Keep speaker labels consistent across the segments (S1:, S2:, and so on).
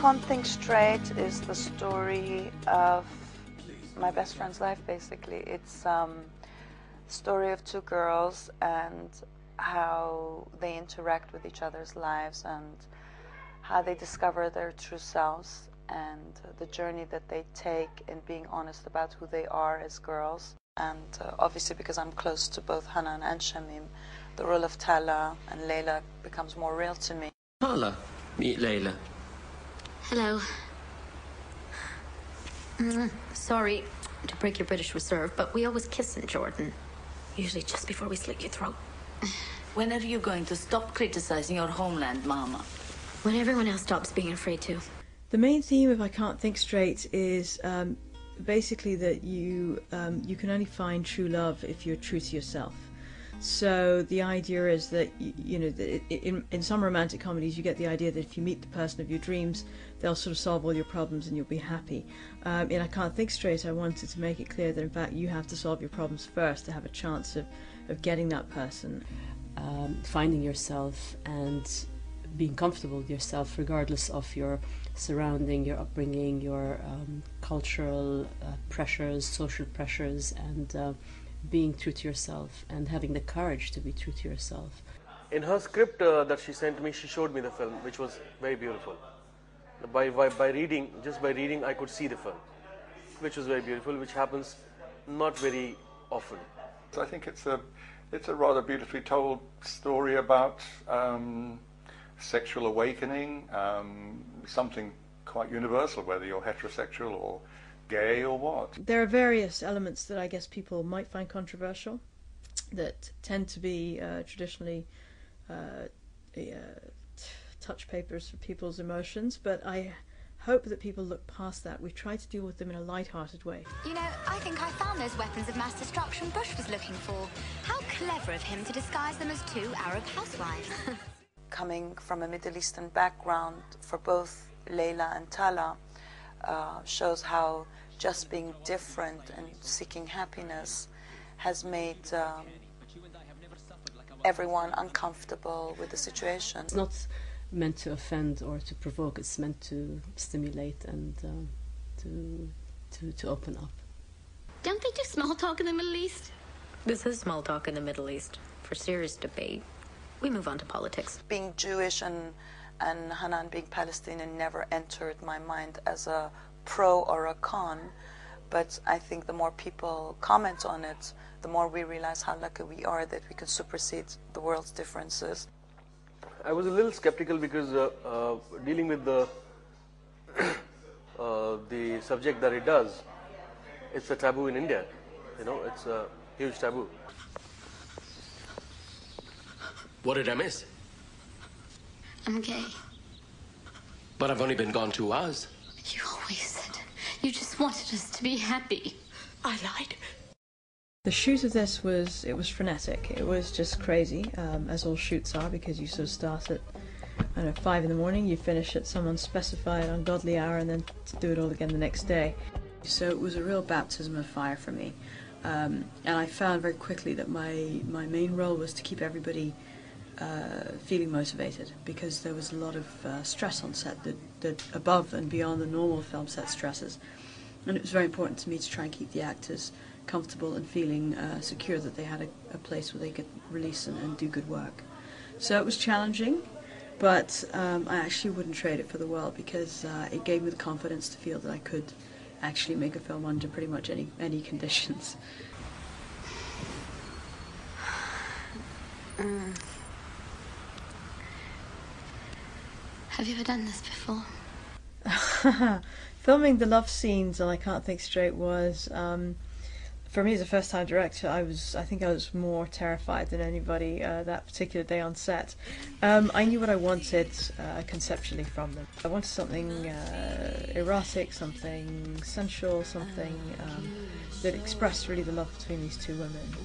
S1: Can't Think Straight is the story of my best friend's life, basically. It's story of two girls and how they interact with each other's lives and how they discover their true selves and the journey that they take in being honest about who they are as girls. And obviously, because I'm close to both Hanan and Shamim, the role of Tala and Layla becomes more real to me.
S2: Tala, meet Layla.
S3: Hello. Sorry to break your British reserve, but we always kiss in Jordan. Usually just before we slit your throat.
S4: When are you going to stop criticizing your homeland, Mama?
S3: When everyone else stops being afraid to.
S5: The main theme of I Can't Think Straight is basically that you can only find true love if you're true to yourself. So the idea is that, in some romantic comedies you get the idea that if you meet the person of your dreams, they'll sort of solve all your problems and you'll be happy. In I Can't Think Straight, I wanted to make it clear that in fact you have to solve your problems first to have a chance of getting that person.
S6: Finding yourself and being comfortable with yourself regardless of your surrounding, your upbringing, your cultural pressures, social pressures, and being true to yourself and having the courage to be true to yourself.
S7: In her script that she sent me, she showed me the film, which was very beautiful. By reading, just by reading, I could see the film, which was very beautiful, which happens not very often.
S8: I think it's a rather beautifully told story about sexual awakening, something quite universal, whether you're heterosexual or gay or what.
S5: There are various elements that I guess people might find controversial that tend to be traditionally touch papers for people's emotions, but I hope that people look past that. We try to deal with them in a light-hearted way.
S9: You know, I think I found those weapons of mass destruction Bush was looking for. How clever of him to disguise them as two Arab housewives.
S1: Coming from a Middle Eastern background for both Layla and Tala shows how just being different and seeking happiness has made everyone uncomfortable with the situation.
S6: It's not meant to offend or to provoke, it's meant to stimulate and to open up.
S3: Don't they do small talk in the Middle East? This is small talk in the Middle East. For serious debate, we move on to politics.
S1: Being Jewish and Hanan being Palestinian never entered my mind as a pro or a con, but I think the more people comment on it, the more we realize how lucky we are that we can supersede the world's differences.
S7: I was a little skeptical because dealing with the the subject that it does, it's a taboo in India. It's a huge taboo.
S2: What did I miss?
S3: I'm gay.
S2: But I've only been gone 2 hours.
S3: You always said you just wanted us to be happy. I lied.
S5: The shoot of this was frenetic. It was just crazy, as all shoots are, because you sort of start at, 5 in the morning, you finish at some unspecified, ungodly hour, and then do it all again the next day. So it was a real baptism of fire for me. And I found very quickly that my main role was to keep everybody feeling motivated, because there was a lot of stress on set that above and beyond the normal film set stresses. And it was very important to me to try and keep the actors comfortable and feeling secure that they had a place where they could release and do good work. So it was challenging, but I actually wouldn't trade it for the world, because it gave me the confidence to feel that I could actually make a film under pretty much any conditions.
S3: Have you ever done this before?
S5: Filming the love scenes on I Can't Think Straight was, for me as a first-time director, I think I was more terrified than anybody that particular day on set. I knew what I wanted conceptually from them. I wanted something erotic, something sensual, something that expressed really the love between these two women.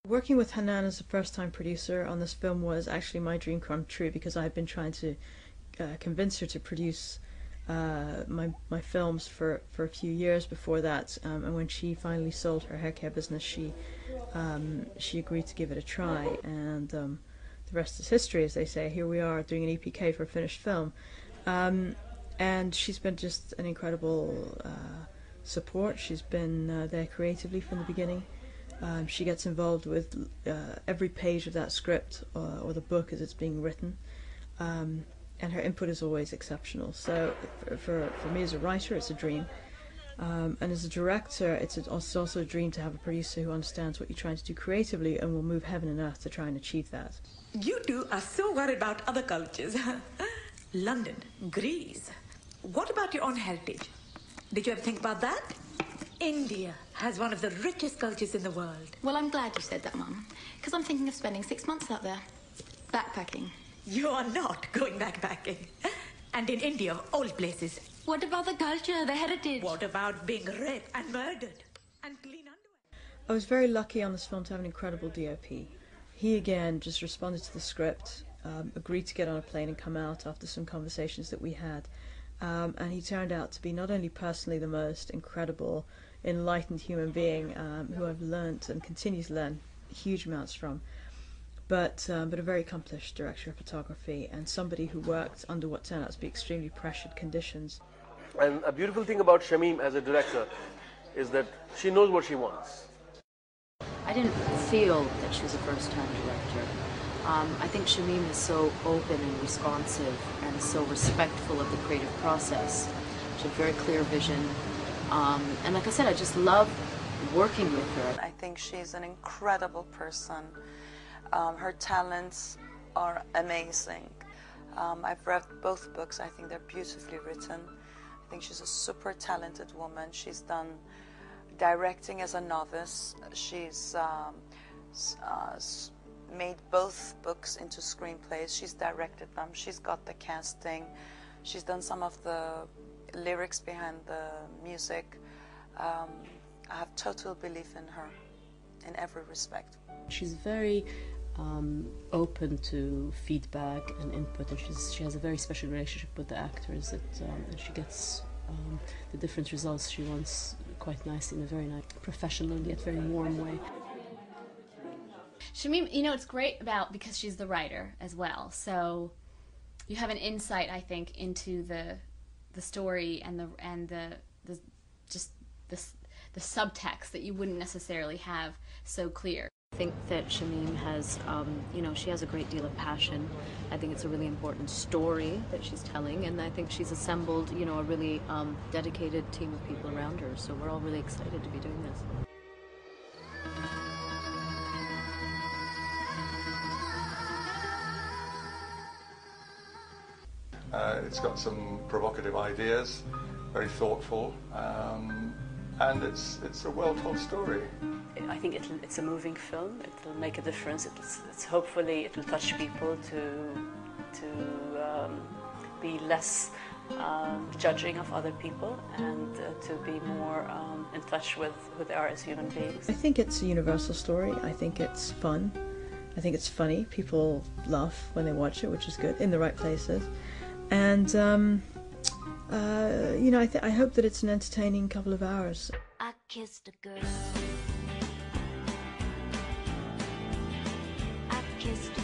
S5: Working with Hanan as a first-time producer on this film was actually my dream come true, because I had been trying to convince her to produce my films for a few years before that, and when she finally sold her hair care business, she agreed to give it a try, and the rest is history, as they say. Here we are doing an EPK for a finished film. And she's been just an incredible support. She's been there creatively from the beginning. She gets involved with every page of that script or the book as it's being written, and her input is always exceptional. So for me as a writer, it's a dream. And as a director, it's also a dream to have a producer who understands what you're trying to do creatively and will move heaven and earth to try and achieve that.
S10: You two are so worried about other cultures. London, Greece. What about your own heritage? Did you ever think about that? India has one of the richest cultures in the world.
S3: Well, I'm glad you said that, Mum, because I'm thinking of spending 6 months out there, backpacking.
S10: You are not going backpacking. And in India, of all places.
S3: What about the culture, the heritage?
S10: What about being raped and murdered? And clean underwear?
S5: I was very lucky on this film to have an incredible DOP. He again just responded to the script, agreed to get on a plane and come out after some conversations that we had. And he turned out to be not only personally the most incredible, enlightened human being who I've learnt and continue to learn huge amounts from, but a very accomplished director of photography and somebody who worked under what turned out to be extremely pressured conditions.
S7: And a beautiful thing about Shamim as a director is that she knows what she wants.
S6: I didn't feel that she was a first-time director. I think Shamim is so open and responsive and so respectful of the creative process. She had a very clear vision. And like I said, I just love working with her.
S1: I think she's an incredible person. Her talents are amazing. I've read both books. I think they're beautifully written. I think she's a super talented woman. She's done directing as a novice. She's made both books into screenplays. She's directed them. She's got the casting. She's done some of the lyrics behind the music. I have total belief in her in every respect.
S6: She's very open to feedback and input, and she has a very special relationship with the actors and she gets the different results she wants quite nicely in a very nice, professional yet very warm way.
S11: Shamim, you know, it's great about because she's the writer as well, so you have an insight, I think, into the story and the subtext that you wouldn't necessarily have so clear.
S6: I think that Shamim has, she has a great deal of passion. I think it's a really important story that she's telling, and I think she's assembled, a really dedicated team of people around her. So we're all really excited to be doing this.
S8: It's got some provocative ideas, very thoughtful, and it's a well-told story.
S6: I think it's a moving film. It will make a difference. It's hopefully it will touch people to be less judging of other people and to be more in touch with who they are as human beings.
S5: I think it's a universal story. I think it's fun. I think it's funny. People laugh when they watch it, which is good, in the right places. And I hope that it's an entertaining couple of hours.
S9: I kissed a girl. I kissed a